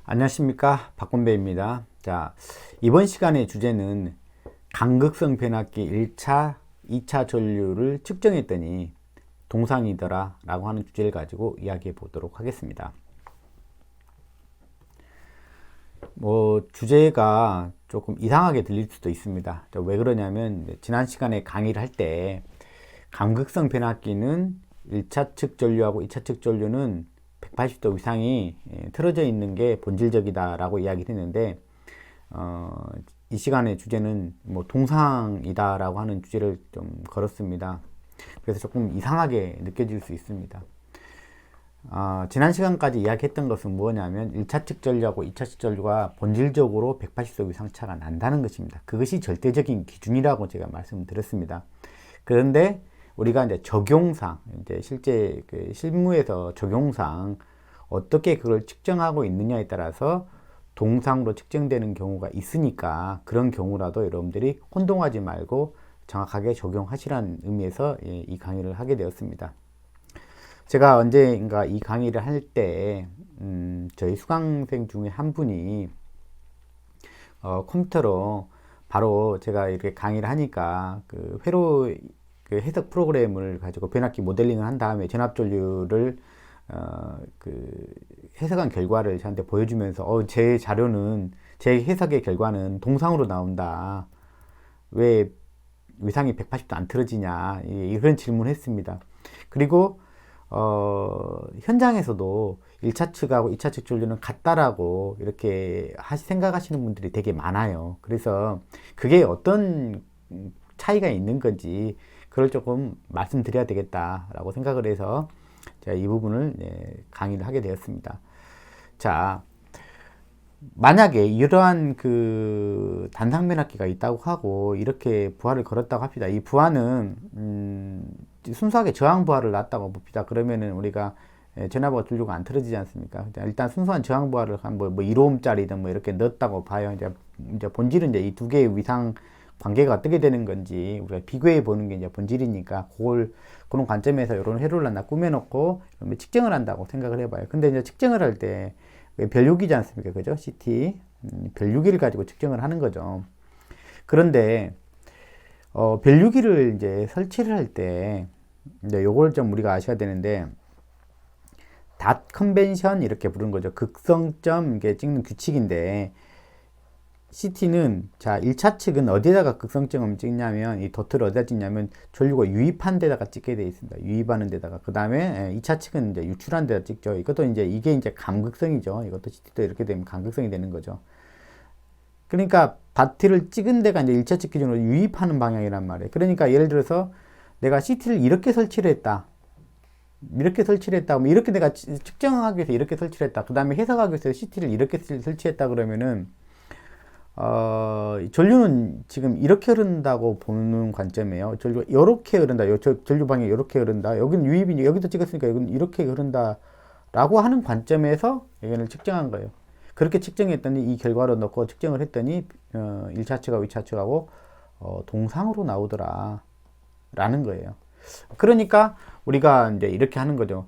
안녕하십니까, 박건배입니다. 자, 이번 시간의 주제는 간극성 변압기 1차, 2차 전류를 측정했더니 동상이더라 라고 하는 주제를 가지고 이야기해 보도록 하겠습니다. 주제가 조금 이상하게 들릴 수도 있습니다. 왜 그러냐면 지난 시간에 강의를 할 때 간극성 변압기는 1차 측 전류하고 2차 측 전류는 180도 이상이 틀어져 있는 게 본질적이다 라고 이야기를 했는데, 이 시간의 주제는 동상이다 라고 하는 주제를 좀 걸었습니다. 그래서 조금 이상하게 느껴질 수 있습니다. 지난 시간까지 이야기했던 것은 뭐냐면 1차 측 전류하고 2차 측 전류가 본질적으로 180도 이상 차가 난다는 것입니다. 그것이 절대적인 기준이라고 제가 말씀드렸습니다. 그런데 우리가 이제 적용상, 이제 실제 그 실무에서 적용상 어떻게 그걸 측정하고 있느냐에 따라서 동상으로 측정되는 경우가 있으니까, 그런 경우라도 여러분들이 혼동하지 말고 정확하게 적용하시라는 의미에서 이 강의를 하게 되었습니다. 제가 언젠가 이 강의를 할 때 저희 수강생 중에 한 분이 컴퓨터로 바로 제가 이렇게 강의를 하니까 그 회로 그 해석 프로그램을 가지고 변압기 모델링을 한 다음에 전압전류를 해석한 결과를 저한테 보여주면서 제 자료는, 제 해석의 결과는 동상으로 나온다, 왜 위상이 180도 안 틀어지냐, 이런 질문을 했습니다. 그리고 현장에서도 1차 측하고 2차 측 전류는 같다라고 이렇게 생각하시는 분들이 되게 많아요. 그래서 그게 어떤 차이가 있는 건지 그걸 조금 말씀드려야 되겠다라고 생각을 해서 제가 이 부분을 강의를 하게 되었습니다. 자, 만약에 이러한 그 단상 변압기가 있다고 하고 이렇게 부하를 걸었다고 합시다. 이 부하는 순수하게 저항 부하를 놨다고 봅시다. 그러면은 우리가 전압과 전류가 안 틀어지지 않습니까? 일단 순수한 저항 부하를 한 1Ω짜리든 이렇게 넣었다고 봐요. 이제 본질은 이제 이 두 개의 위상 관계가 어떻게 되는 건지 우리가 비교해 보는 게 이제 본질이니까, 그런 관점에서 이런 회로를 하나 꾸며놓고 측정을 한다고 생각을 해봐요. 근데 이제 측정을 할 때 별유기지 않습니까? 그죠? CT. 별유기를 가지고 측정을 하는 거죠. 그런데, 별유기를 이제 설치를 할 때, 이제 요걸 좀 우리가 아셔야 되는데, 닷 컨벤션 이렇게 부르는 거죠. 극성점 이게 찍는 규칙인데, CT는, 자, 1차 측은 어디에다가 극성점을 찍냐면, 이 도트를 어디다 찍냐면, 전류가 유입한 데다가 찍게 되어 있습니다. 유입하는 데다가. 그 다음에 2차 측은 이제 유출한 데다 찍죠. 이것도 이게 이제 감극성이죠. 이것도 CT도 이렇게 되면 감극성이 되는 거죠. 그러니까, 바티를 찍은 데가 이제 1차 측 기준으로 유입하는 방향이란 말이에요. 그러니까 예를 들어서, 내가 CT를 이렇게 설치를 했다. 이렇게 설치를 했다. 이렇게 내가 측정하기 위해서 이렇게 설치를 했다. 그 다음에 해석하기 위해서 CT를 이렇게 설치했다 그러면은, 전류는 지금 이렇게 흐른다고 보는 관점이에요. 전류가 이렇게 흐른다. 전류 방향이 이렇게 흐른다. 여기는 유입이니 여기도 찍었으니까 여기는 이렇게 흐른다. 라고 하는 관점에서 여기를 측정한 거예요. 그렇게 측정했더니 이 결과로 넣고 측정을 했더니 1차 측하고 2차 측하고 동상으로 나오더라. 라는 거예요. 그러니까 우리가 이제 이렇게 하는 거죠.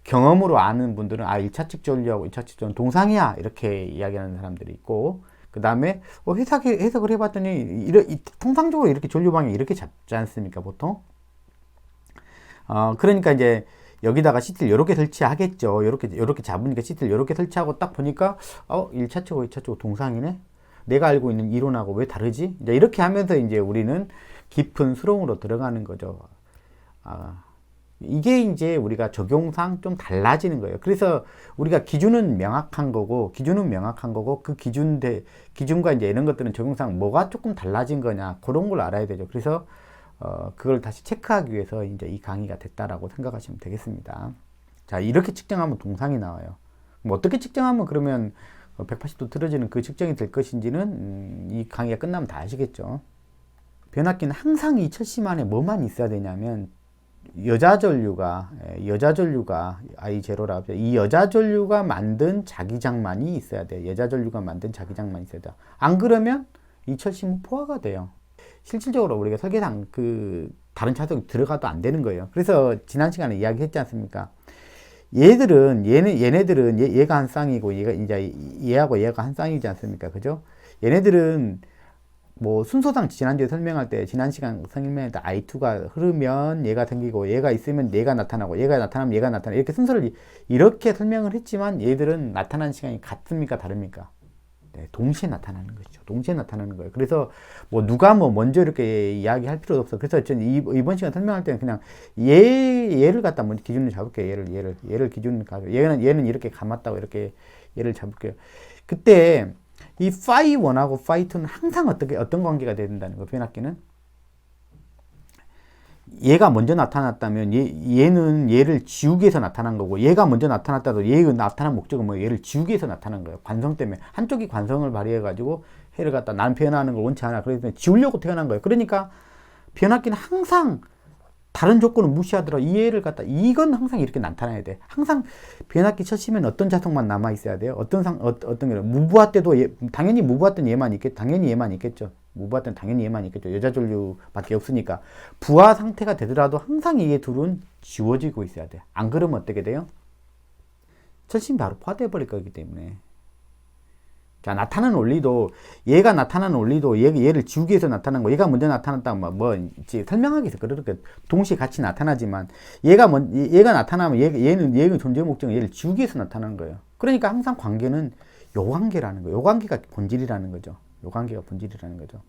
경험으로 아는 분들은 1차 측 전류하고 2차 측 전류 동상이야. 이렇게 이야기하는 사람들이 있고, 그 다음에 해석을 해봤더니 통상적으로 이렇게 전류방향이 이렇게 잡지 않습니까, 보통? 그러니까 이제 여기다가 CT를 이렇게 설치하겠죠. 이렇게 잡으니까 CT를 이렇게 설치하고 딱 보니까 1차 측하고 2차 측하고 동상이네. 내가 알고 있는 이론하고 왜 다르지? 이제 이렇게 하면서 이제 우리는 깊은 수렁으로 들어가는 거죠. 이게 이제 우리가 적용상 좀 달라지는 거예요. 그래서 우리가 기준은 명확한 거고, 그 기준과 이제 이런 것들은 적용상 뭐가 조금 달라진 거냐, 그런 걸 알아야 되죠. 그래서, 그걸 다시 체크하기 위해서 이제 이 강의가 됐다라고 생각하시면 되겠습니다. 자, 이렇게 측정하면 동상이 나와요. 어떻게 측정하면 그러면 180도 틀어지는 그 측정이 될 것인지는, 이 강의가 끝나면 다 아시겠죠. 변압기는 항상 이 철심 안에 뭐만 있어야 되냐면, 여자 전류가 I0라 합니다. 이 여자 전류가 만든 자기장만이 있어야 돼요. 여자 전류가 만든 자기장만이 있어야 돼요. 안 그러면 이 철심은 포화가 돼요. 실질적으로 우리가 설계상 다른 차종이 들어가도 안 되는 거예요. 그래서 지난 시간에 이야기했지 않습니까? 얘네들은 얘가 한 쌍이고 얘하고 얘가 한 쌍이지 않습니까? 그죠? 얘네들은 뭐 순서상 지난주에 설명할 때 지난 시간 설명할 때 I2가 흐르면 얘가 생기고 얘가 있으면 얘가 나타나고 얘가 나타나면 얘가 나타나 이렇게 순서를 이렇게 설명을 했지만 얘들은 나타나는 시간이 같습니까? 다릅니까? 네, 동시에 나타나는 것이죠. 동시에 나타나는 거예요. 그래서 뭐 누가 뭐 먼저 이렇게 이야기할 필요도 없어. 그래서 저는 이번 시간 설명할 때는 그냥 얘를 갖다 먼저 기준으로 잡을게요. 얘를 기준으로 가지고 얘는 이렇게 감았다고 이렇게 얘를 잡을게요. 그때 이 phi 1하고 phi 2는 항상 어떤 관계가 돼야 된다는 거예요. 변압기는 얘가 먼저 나타났다면 얘는 얘를 지우기 위해서 나타난 거고, 얘가 먼저 나타났다도 얘가 나타난 목적은 뭐 얘를 지우기 위해서 나타난 거예요. 관성 때문에. 한쪽이 관성을 발휘해 가지고 해를 갖다 난 변화하는 걸 원치 않아. 그래서 지우려고 태어난 거예요. 그러니까 변압기는 항상 다른 조건은 무시하더라. 이 애를 갖다 이건 항상 이렇게 나타나야 돼. 항상 변압기 쳤으면 어떤 자석만 남아 있어야 돼요. 어떤 게 무부하 때도 당연히 무부하 때는 당연히 얘만 있겠죠. 무부하 때는 당연히 얘만 있겠죠. 여자 전류밖에 없으니까 부하 상태가 되더라도 항상 이 둘은 지워지고 있어야 돼. 안 그러면 어떻게 돼요? 철심이 바로 파괴해 버릴 거기 때문에. 자, 나타나는 원리도, 얘가 나타나는 원리도, 얘를 지우기 위해서 나타난 거, 얘가 먼저 나타났다, 설명하기 위해서 그렇게 동시에 같이 나타나지만, 얘가 나타나면 얘는 존재 목적은 얘를 지우기 위해서 나타나는 거예요. 그러니까 항상 관계는 요 관계라는 거예요. 요 관계가 본질이라는 거죠. 요 관계가 본질이라는 거죠.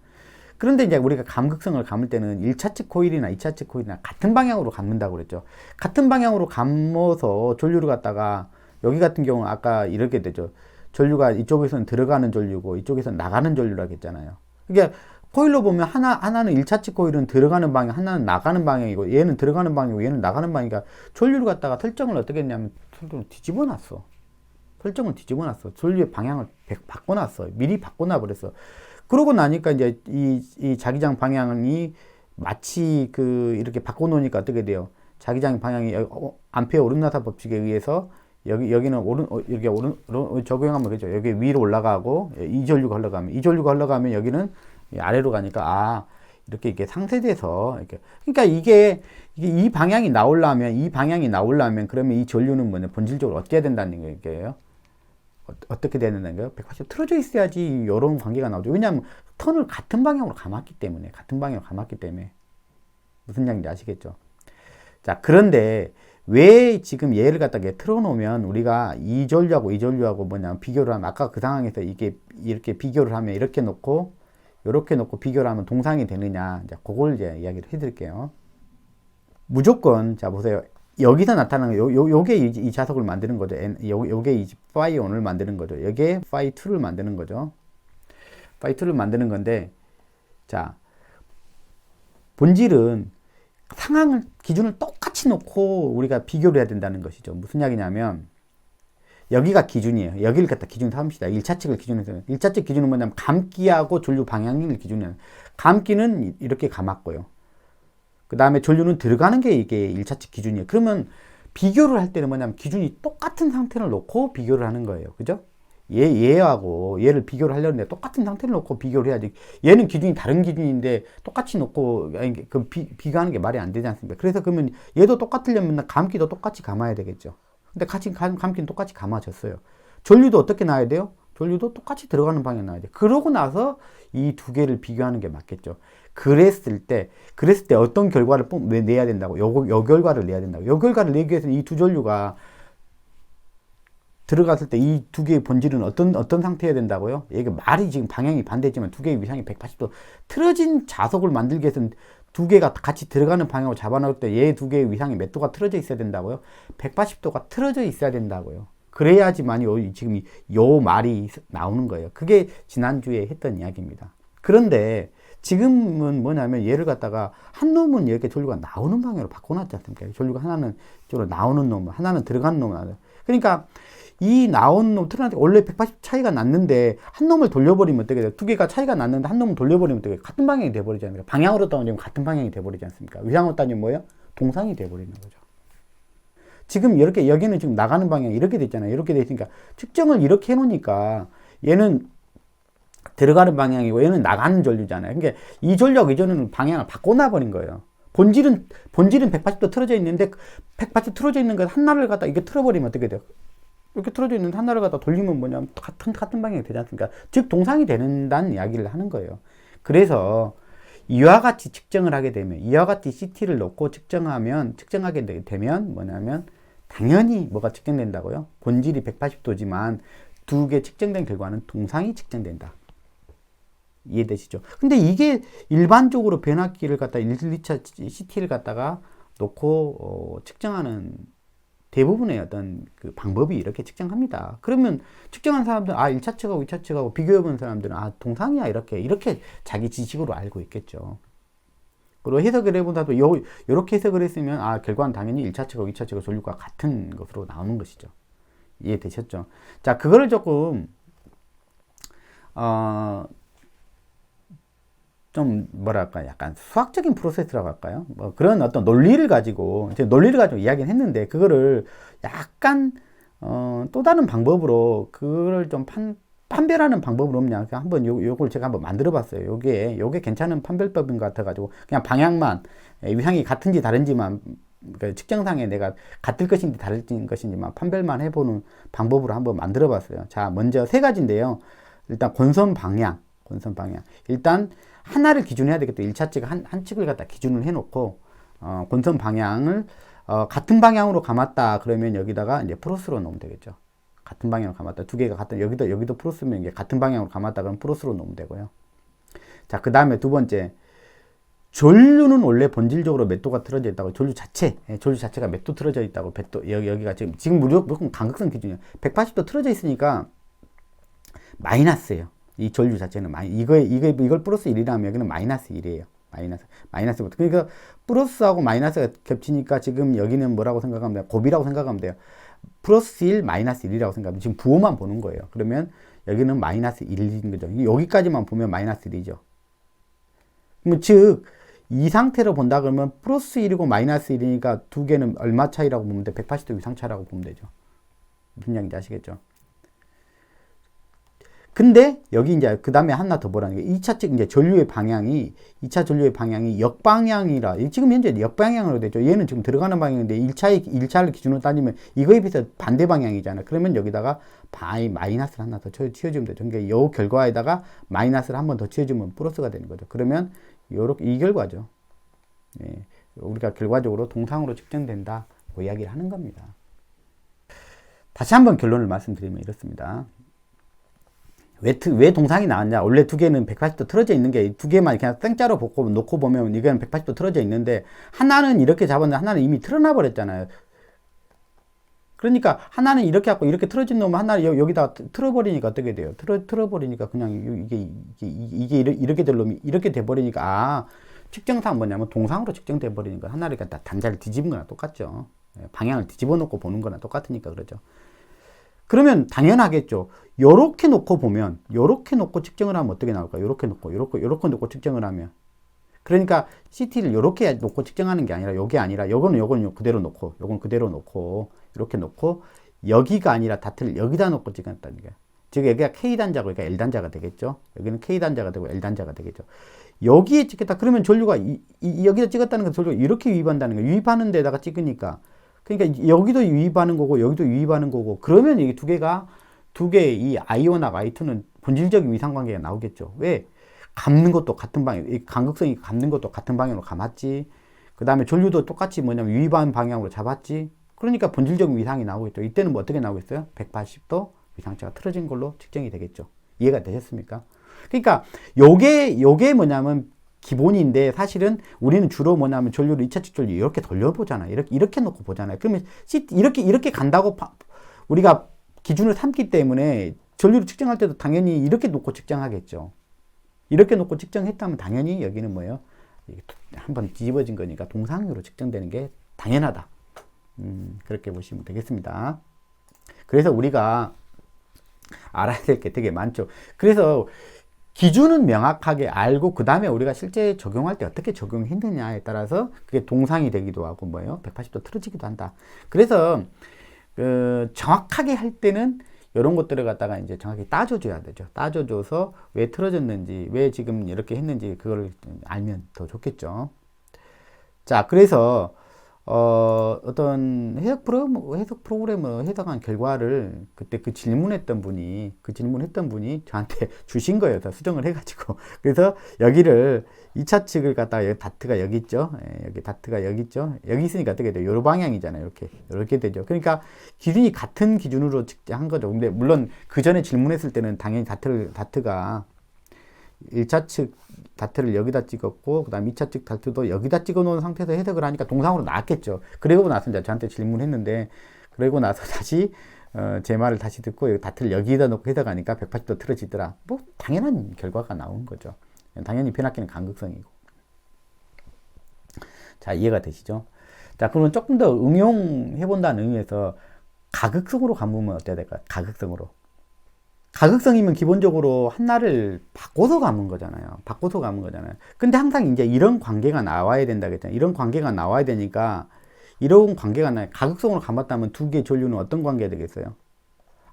그런데 이제 우리가 감극성을 감을 때는 1차측 코일이나 2차측 코일이나 같은 방향으로 감는다고 그랬죠. 같은 방향으로 감아서 전류를 갖다가, 여기 같은 경우는 아까 이렇게 되죠. 전류가 이쪽에서는 들어가는 전류고 이쪽에서는 나가는 전류라고 했잖아요. 그러니까 코일로 보면 하나는 1차측 코일은 들어가는 방향, 하나는 나가는 방향이고 얘는 들어가는 방향이고 얘는 나가는 방향이니까 전류를 갖다가 설정을 어떻게 했냐면 설정을 뒤집어 놨어. 전류의 방향을 바꿔놨어. 미리 바꿔놔 버렸어. 그러고 나니까 이제 이 자기장 방향이 마치 이렇게 바꿔놓으니까 어떻게 돼요? 자기장 방향이 암페어 오름나사 법칙에 의해서 여기는 적용하면 그죠. 여기 위로 올라가고 이 전류가 흘러가면 여기는 아래로 가니까 이렇게 상쇄돼서 이렇게. 그러니까 이게 이 방향이 나오려면 그러면 이 전류는 뭐냐 본질적으로 어떻게 해야 된다는 거예요. 어떻게 돼야 된다는 거예요? 180도 틀어져 있어야지 이런 관계가 나오죠. 왜냐하면 턴을 같은 방향으로 감았기 때문에. 무슨 얘기인지 아시겠죠? 자, 그런데 왜 지금 얘를 갖다가 틀어놓으면 우리가 이 전류하고 뭐냐면 비교를 하면 아까 그 상황에서 이렇게 비교를 하면 이렇게 놓고 비교를 하면 동상이 되느냐. 이제 그걸 이제 이야기를 해드릴게요. 무조건, 자, 보세요. 여기서 나타나는 요게 이 자석을 만드는 거죠. 요게 이 phi 1을 만드는 거죠. 여기에 phi 2를 만드는 거죠. phi 2를 만드는 건데, 자, 본질은 기준을 똑같이 놓고 우리가 비교를 해야 된다는 것이죠. 무슨 이야기냐면, 여기가 기준이에요. 여기를 갖다 기준 삼읍시다. 1차측을 기준으로 해서. 1차측 기준은 뭐냐면, 감기하고 전류 방향을 기준으로. 감기는 이렇게 감았고요. 그 다음에 전류는 들어가는 게 이게 1차측 기준이에요. 그러면 비교를 할 때는 뭐냐면, 기준이 똑같은 상태를 놓고 비교를 하는 거예요. 그죠? 얘하고 얘를 비교를 하려는데 똑같은 상태를 놓고 비교를 해야지. 얘는 기준이 다른 기준인데 똑같이 놓고 비교하는 게 말이 안 되지 않습니까? 그래서 그러면 얘도 똑같으려면 감기도 똑같이 감아야 되겠죠. 근데 감기는 똑같이 감아졌어요. 전류도 어떻게 놔야 돼요? 전류도 똑같이 들어가는 방향 놔야 돼요. 그러고 나서 이 두 개를 비교하는 게 맞겠죠. 그랬을 때 어떤 결과를 내야 된다고? 요 결과를 내야 된다고. 요 결과를 내기 위해서는 이 두 전류가 들어갔을 때 이 두 개의 본질은 어떤 상태여야 된다고요? 이게 말이 지금 방향이 반대지만 두 개의 위상이 180도 틀어진 자석을 만들기 위해서는 두 개가 같이 들어가는 방향으로 잡아놓을 때 얘 두 개의 위상이 몇 도가 틀어져 있어야 된다고요? 180도가 틀어져 있어야 된다고요. 그래야지만 지금 요 말이 나오는 거예요. 그게 지난주에 했던 이야기입니다. 그런데 지금은 뭐냐면 얘를 갖다가 한 놈은 이렇게 전류가 나오는 방향으로 바꿔놨지 않습니까? 전류가 하나는 쪽으로 나오는 놈, 하나는 들어가는 놈. 그러니까 이 나온 놈 틀어놨는데 원래 180 차이가 났는데 한 놈을 돌려버리면 어떻게 돼요? 두 개가 차이가 났는데 한 놈을 돌려버리면 어떻게 돼요? 같은 방향이 돼버리지 않습니까? 방향으로 따지면 같은 방향이 돼버리지 않습니까? 위상으로 따지면 뭐예요? 동상이 돼버리는 거죠. 지금 이렇게 여기는 지금 나가는 방향이 이렇게 됐잖아요. 이렇게 됐으니까 측정을 이렇게 해놓으니까 얘는 들어가는 방향이고 얘는 나가는 전류잖아요. 그러니까 이 전류하고 이 전류는 방향을 바꿔놔버린 거예요. 본질은 180도 틀어져 있는데 180도 틀어져 있는 거 하나를 갖다 이게 틀어버리면 어떻게 돼요? 이렇게 틀어져 있는 하나를 갖다 돌리면 뭐냐면 같은 방향이 되지 않습니까? 즉 동상이 된다는 이야기를 하는 거예요. 그래서 이와 같이 측정을 하게 되면 이와 같이 CT를 놓고 측정하게 되면 뭐냐면 당연히 뭐가 측정된다고요? 본질이 180도지만 두 개 측정된 결과는 동상이 측정된다. 이해되시죠? 근데 이게 일반적으로 변압기를 갖다 1, 2차 CT를 갖다가 놓고 측정하는 대부분의 어떤 그 방법이 이렇게 측정합니다. 그러면 측정한 사람들은 1차 측하고 2차 측하고 비교해본 사람들은 동상이야 이렇게 자기 지식으로 알고 있겠죠. 그리고 해석을 해본다도 요렇게 해석을 했으면 결과는 당연히 1차 측하고 2차 측의 전류가 같은 것으로 나오는 것이죠. 이해되셨죠? 자, 그거를 조금 좀 뭐랄까 약간 수학적인 프로세스라고 할까요? 뭐 그런 어떤 논리를 가지고 이야기는 했는데 그거를 약간 또 다른 방법으로 그걸 좀 판별하는 방법으로 없냐? 한번 요걸 제가 한번 만들어 봤어요. 요게 괜찮은 판별법인 것 같아 가지고 그냥 방향만 위상이 같은지 다른지만 그 측정상에 내가 같을 것인지 다를 것인지만 판별만 해보는 방법으로 한번 만들어 봤어요. 자, 먼저 세 가지인데요. 일단 권선 방향. 일단 하나를 기준해야 되겠다. 1차 측 한 측을 갖다 기준을 해놓고 권선 방향을 같은 방향으로 감았다. 그러면 여기다가 이제 플러스로 놓으면 되겠죠. 같은 방향으로 감았다. 두 개가 같은 여기도 플러스면 이게 같은 방향으로 감았다. 그럼 플러스로 놓으면 되고요. 자, 그 다음에 두 번째. 전류는 원래 본질적으로 몇 도가 틀어져 있다고, 전류 자체가 몇 도 틀어져 있다고, 여기가 지금 무조건 간극성 기준이에요. 180도 틀어져 있으니까 마이너스예요. 이 전류 자체는 이걸 플러스 1이라면 여기는 마이너스 1이에요. 마이너스부터. 그러니까 플러스하고 마이너스가 겹치니까 지금 여기는 뭐라고 생각하면 돼요? 곱이라고 생각하면 돼요. 플러스 1, 마이너스 1이라고 생각하면 지금 부호만 보는 거예요. 그러면 여기는 마이너스 1인 거죠. 여기까지만 보면 마이너스 1이죠. 즉, 이 상태로 본다 그러면 플러스 1이고 마이너스 1이니까 두 개는 얼마 차이라고 보면 돼? 180도 이상 차라고 보면 되죠. 무슨 얘기인지 아시겠죠? 근데 여기 이제 그 다음에 하나 더 보라는 게 2차 측 이제 2차 전류의 방향이 역방향이라 지금 현재 역방향으로 되죠. 얘는 지금 들어가는 방향인데 1차를 기준으로 따지면 이거에 비해서 반대 방향이잖아. 그러면 여기다가 마이너스를 하나 더 치워주면 되죠. 그러니까 이 결과에다가 마이너스를 한 번 더 치워주면 플러스가 되는 거죠. 그러면 요렇게 이 결과죠. 예, 우리가 결과적으로 동상으로 측정된다. 그 이야기를 하는 겁니다. 다시 한번 결론을 말씀드리면 이렇습니다. 왜 동상이 나왔냐? 원래 두 개는 180도 틀어져 있는 게 두 개만 그냥 땡짜로 놓고 보면 이거는 180도 틀어져 있는데 하나는 이렇게 잡았는데 하나는 이미 틀어놔 버렸잖아요. 그러니까 하나는 이렇게 하고 이렇게 틀어진 놈은 하나를 여기다 틀어버리니까 어떻게 돼요? 틀어버리니까 그냥 이게 이렇게 될 놈이 이렇게 돼버리니까 측정상 뭐냐면 동상으로 측정돼 버리니까 하나를 갖다 단자를 뒤집은 거나 똑같죠. 방향을 뒤집어 놓고 보는 거나 똑같으니까 그러죠. 그러면 당연하겠죠. 요렇게 놓고 보면, 요렇게 놓고 측정을 하면 어떻게 나올까? 요렇게 놓고 측정을 하면. 그러니까 CT를 요렇게 놓고 측정하는 게 아니라, 요게 아니라, 요거는 그대로 놓고, 요건 그대로 놓고, 이렇게 놓고, 여기가 아니라 다트를 여기다 놓고 찍었다는 거예요. 즉, 여기가 K단자고, 여기가 L단자가 되겠죠. 여기는 K단자가 되고 L단자가 되겠죠. 여기에 찍겠다. 그러면 전류가, 여기다 찍었다는 건 전류가 이렇게 유입한다는 거예요. 유입하는 데다가 찍으니까. 그러니까 여기도 유입하는 거고 여기도 유입하는 거고 그러면 이 두 개의 이 I1하고 I2는 본질적인 위상관계가 나오겠죠. 왜? 감는 것도 같은 방향, 이 간극성이 감는 것도 같은 방향으로 감았지. 그 다음에 전류도 똑같이 뭐냐면 유입하는 방향으로 잡았지. 그러니까 본질적인 위상이 나오겠죠. 이때는 뭐 어떻게 나오겠어요? 180도 위상체가 틀어진 걸로 측정이 되겠죠. 이해가 되셨습니까? 그러니까 요게 뭐냐면 기본인데 사실은 우리는 주로 뭐냐면 전류를 2차 측 전류 이렇게 돌려보잖아요. 이렇게 놓고 보잖아요. 그러면 이렇게 간다고 우리가 기준을 삼기 때문에 전류를 측정할 때도 당연히 이렇게 놓고 측정하겠죠. 이렇게 놓고 측정했다면 당연히 여기는 뭐예요? 한번 뒤집어진 거니까 동상으로 측정되는 게 당연하다. 그렇게 보시면 되겠습니다. 그래서 우리가 알아야 될 게 되게 많죠. 그래서 기준은 명확하게 알고 그 다음에 우리가 실제 적용할 때 어떻게 적용했느냐에 따라서 그게 동상이 되기도 하고 뭐예요? 180도 틀어지기도 한다. 그래서 정확하게 할 때는 이런 것들을 갖다가 이제 정확히 따져줘야 되죠. 따져줘서 왜 틀어졌는지, 왜 지금 이렇게 했는지 그걸 알면 더 좋겠죠. 자, 그래서 어떤 해석 프로그램을 해석한 결과를 그때 질문했던 분이 저한테 주신 거예요. 수정을 해가지고. 그래서 여기를 2차 측을 갖다가 여기 다트가 여기 있죠. 예, 여기 다트가 여기 있죠. 여기 있으니까 어떻게 돼요? 요 방향이잖아요. 이렇게 되죠. 그러니까 기준이 같은 기준으로 한 거죠. 근데 물론 그 전에 질문했을 때는 당연히 다트가 1차 측 다트를 여기다 찍었고, 그 다음 2차 측 다트도 여기다 찍어 놓은 상태에서 해석을 하니까 동상으로 나왔겠죠. 그리고 나서 이제 저한테 질문했는데, 그리고 나서 다시, 제 말을 다시 듣고, 다트를 여기다 놓고 해석하니까 180도 틀어지더라. 뭐, 당연한 결과가 나온 거죠. 당연히 변압기는 간극성이고. 자, 이해가 되시죠? 자, 그러면 조금 더 응용해본다는 의미에서 가극성으로 가보면 어때야 될까요? 가극성으로. 가극성이면 기본적으로 하나를 바꿔서 감은 거잖아요. 근데 항상 이제 이런 관계가 나와야 된다 그랬잖아요. 이런 관계가 나와야 되니까, 이런 관계가 나요. 가극성으로 감았다면 두 개의 전류는 어떤 관계가 되겠어요?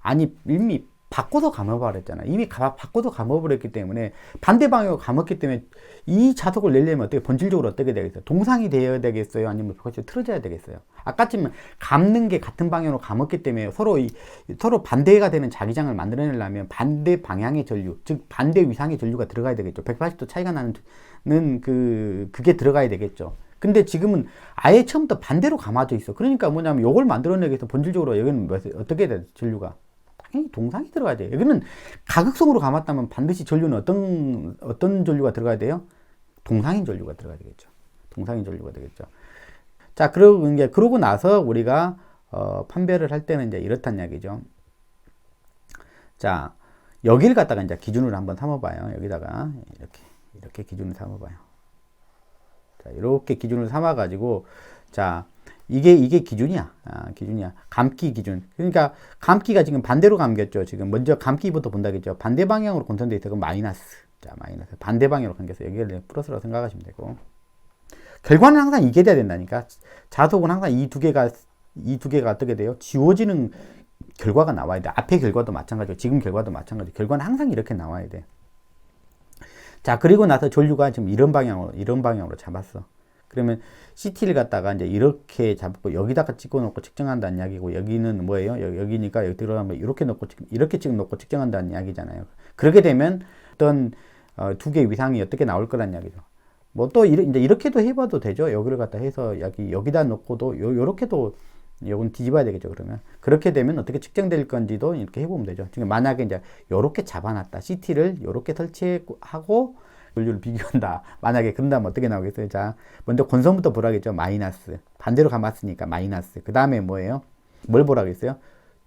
아니, 이미 바꿔서 감아버렸잖아요. 이미 바꿔서 감아버렸기 때문에, 반대 방향으로 감았기 때문에, 이 자석을 내려면 어떻게, 본질적으로 어떻게 되겠어요? 동상이 되어야 되겠어요? 아니면 180도 틀어져야 되겠어요? 아까쯤 감는 게 같은 방향으로 감았기 때문에 서로 반대가 되는 자기장을 만들어내려면 반대 방향의 전류, 즉 반대 위상의 전류가 들어가야 되겠죠. 180도 차이가 나는 그게 들어가야 되겠죠. 근데 지금은 아예 처음부터 반대로 감아져 있어. 그러니까 뭐냐면 요걸 만들어내기 위해서 본질적으로 여기는 어떻게 돼? 전류가 당연히 동상이 들어가야 돼요. 여기는 가극성으로 감았다면 반드시 전류는 어떤 전류가 들어가야 돼요? 동상인 전류가 들어가야 되겠죠. 동상인 전류가 되겠죠. 자, 그러고 나서 우리가 판별을 할 때는 이제 이렇단 이야기죠. 자, 여기를 갖다가 이제 기준으로 한번 삼아봐요. 여기다가 이렇게 기준을 삼아봐요. 자, 이렇게 기준을 삼아가지고, 자, 이게 기준이야. 기준이야. 감기 기준. 그러니까 감기가 지금 반대로 감겼죠. 지금 먼저 감기부터 본다겠죠. 반대 방향으로 건선돼 있어. 그럼 마이너스. 자, 마이너스. 반대 방향으로 감겼어요. 여기를 플러스라고 생각하시면 되고. 결과는 항상 이게 돼야 된다니까. 자석은 항상 이 두 개가 어떻게 돼요? 지워지는 결과가 나와야 돼. 앞의 결과도 마찬가지고, 지금 결과도 마찬가지고, 결과는 항상 이렇게 나와야 돼. 자, 그리고 나서 전류가 지금 이런 방향으로 잡았어. 그러면 CT를 갖다가 이제 이렇게 잡고 여기다가 찍어 놓고 측정한다는 이야기고, 여기는 뭐예요? 여기니까 여기 들어가면 이렇게 찍어 놓고 측정한다는 이야기잖아요. 그렇게 되면 어떤 두 개의 위상이 어떻게 나올 거란 이야기죠. 뭐 또 이제 이렇게도 해봐도 되죠. 여기를 갖다 해서 여기다 놓고도 요렇게도 요건 뒤집어야 되겠죠. 그러면 그렇게 되면 어떻게 측정될 건지도 이렇게 해보면 되죠. 지금 만약에 이제 요렇게 잡아놨다, CT를 요렇게 설치하고 전류를 비교한다. 만약에 그런다면 어떻게 나오겠어요? 자, 먼저 권선부터 보라겠죠. 마이너스. 반대로 감았으니까 마이너스. 그 다음에 뭐예요? 뭘 보라겠어요?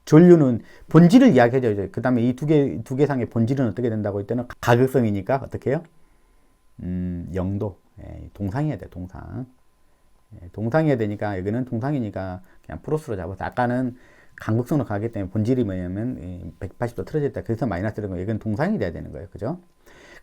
전류는 본질을 이야기해줘야죠. 그 다음에 이 두 개 상의 본질은 어떻게 된다고 했더니 가극성이니까 어떻게 해요? 0도. 예, 동상이어야 돼, 동상. 예, 동상이어야 되니까, 여기는 동상이니까 그냥 플러스로 잡아서, 아까는 간극성으로 가기 때문에 본질이 뭐냐면 180도 틀어져 있다. 그래서 마이너스라는 거, 여기는 동상이 돼야 되는 거예요. 그죠?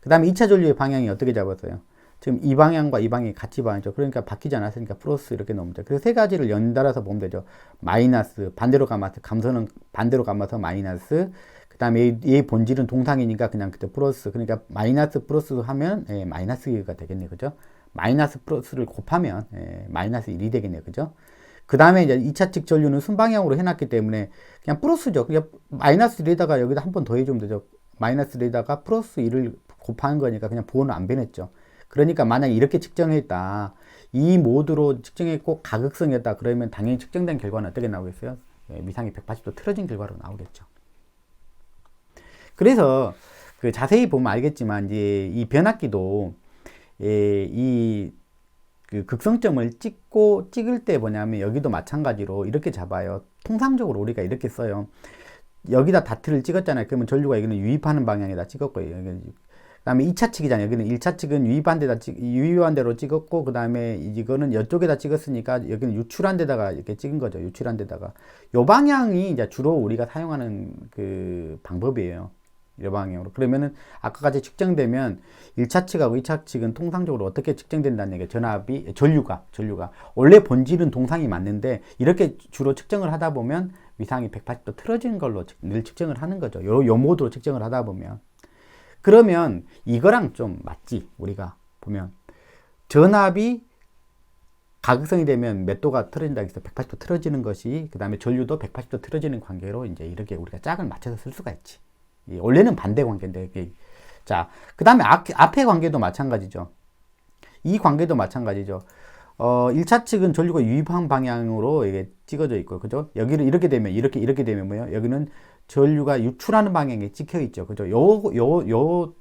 그 다음에 2차 전류의 방향이 어떻게 잡았어요? 지금 이 방향과 이 방향이 같이 방향이죠. 그러니까 바뀌지 않았으니까 플러스 이렇게 넣으면 돼요. 그래서 세 가지를 연달아서 보면 되죠. 마이너스, 반대로 감아서, 감소는 반대로 감아서 마이너스, 그 다음에 얘 본질은 동상이니까 그냥 그때 플러스. 그러니까 마이너스 플러스 하면 마이너스가 되겠네요. 그죠? 마이너스 플러스를 곱하면 마이너스 1이 되겠네요. 그죠? 그 다음에 이제 2차 측 전류는 순방향으로 해놨기 때문에 그냥 플러스죠. 그냥 마이너스 1에다가 여기다 한 번 더 해주면 되죠. 마이너스 1에다가 플러스 1을 곱하는 거니까 그냥 부호는 안 변했죠. 그러니까 만약에 이렇게 측정했다, 이 모드로 측정했고 가극성이었다, 그러면 당연히 측정된 결과는 어떻게 나오겠어요? 위상이 180도 틀어진 결과로 나오겠죠. 그래서 그 자세히 보면 알겠지만 이제 이 변압기도 그 극성점을 찍을 때 뭐냐면 여기도 마찬가지로 이렇게 잡아요. 통상적으로 우리가 이렇게 써요. 여기다 다트를 찍었잖아요. 그러면 전류가 여기는 유입하는 방향에다 찍었고요. 그 다음에 2차 측이잖아요. 여기는 1차 측은 유입한 데로 찍었고, 그 다음에 이거는 이쪽에다 찍었으니까 여기는 유출한 데다가 이렇게 찍은 거죠. 유출한 데다가. 요 방향이 이제 주로 우리가 사용하는 그 방법이에요. 이 방향으로. 그러면은 아까까지 측정되면 1차 측하고 2차 측은 통상적으로 어떻게 측정된다는 얘기예요. 전류가. 원래 본질은 동상이 맞는데 이렇게 주로 측정을 하다 보면 위상이 180도 틀어진 걸로 늘 측정을 하는 거죠. 요 모드로 측정을 하다 보면. 그러면 이거랑 좀 맞지, 우리가 보면. 전압이 가극성이 되면 몇 도가 틀어진다 해서 180도 틀어지는 것이, 그 다음에 전류도 180도 틀어지는 관계로 이제 이렇게 우리가 짝을 맞춰서 쓸 수가 있지. 원래는 반대 관계인데, 자, 그 다음에 앞의 관계도 마찬가지죠. 이 관계도 마찬가지죠. 1차 측은 전류가 유입한 방향으로 이게 찍어져 있고, 그죠? 여기를 이렇게 되면, 이렇게 되면 뭐예요? 여기는 전류가 유출하는 방향에 찍혀 있죠. 그죠? 요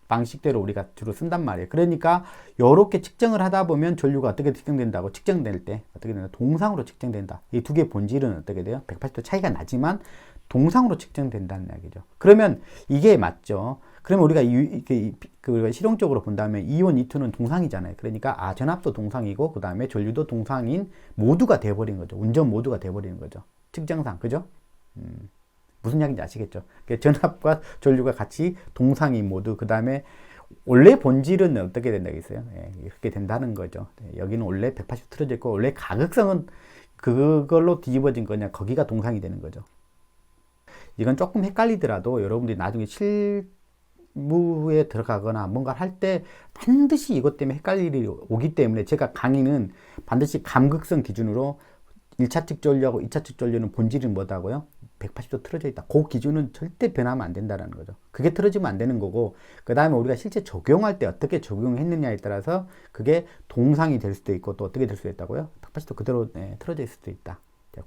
방식대로 우리가 주로 쓴단 말이에요. 그러니까 요렇게 측정을 하다 보면 전류가 어떻게 측정된다고, 측정될 때 어떻게 된다? 동상으로 측정된다. 이 두 개의 본질은 어떻게 돼요? 180도 차이가 나지만 동상으로 측정된다는 이야기죠. 그러면 이게 맞죠. 그러면 우리가 우리가 실용적으로 본다면 E1, E2는 동상이잖아요. 그러니까 전압도 동상이고 그 다음에 전류도 동상인 모두가 돼버린 거죠. 운전 모두가 돼버리는 거죠. 측정상, 그죠? 무슨 이야기인지 아시겠죠? 전압과 전류가 같이 동상인 모두, 그 다음에 원래 본질은 어떻게 된다겠어요? 이렇게 된다는 거죠. 여기는 원래 180 틀어져 있고, 원래 가극성은 그걸로 뒤집어진 거냐, 거기가 동상이 되는 거죠. 이건 조금 헷갈리더라도 여러분들이 나중에 실무에 들어가거나 뭔가 할 때 반드시 이것 때문에 헷갈릴 일이 오기 때문에 제가 강의는 반드시 감극성 기준으로 1차 측 전류하고 2차 측 전류는 본질은 뭐다고요? 180도 틀어져 있다. 그 기준은 절대 변하면 안 된다는 거죠. 그게 틀어지면 안 되는 거고, 그 다음에 우리가 실제 적용할 때 어떻게 적용했느냐에 따라서 그게 동상이 될 수도 있고 또 어떻게 될 수도 있다고요? 180도 그대로 틀어져 있을 수도 있다.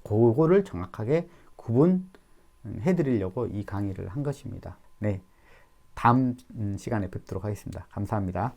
그거를 정확하게 구분해 드리려고 이 강의를 한 것입니다. 네, 다음 시간에 뵙도록 하겠습니다. 감사합니다.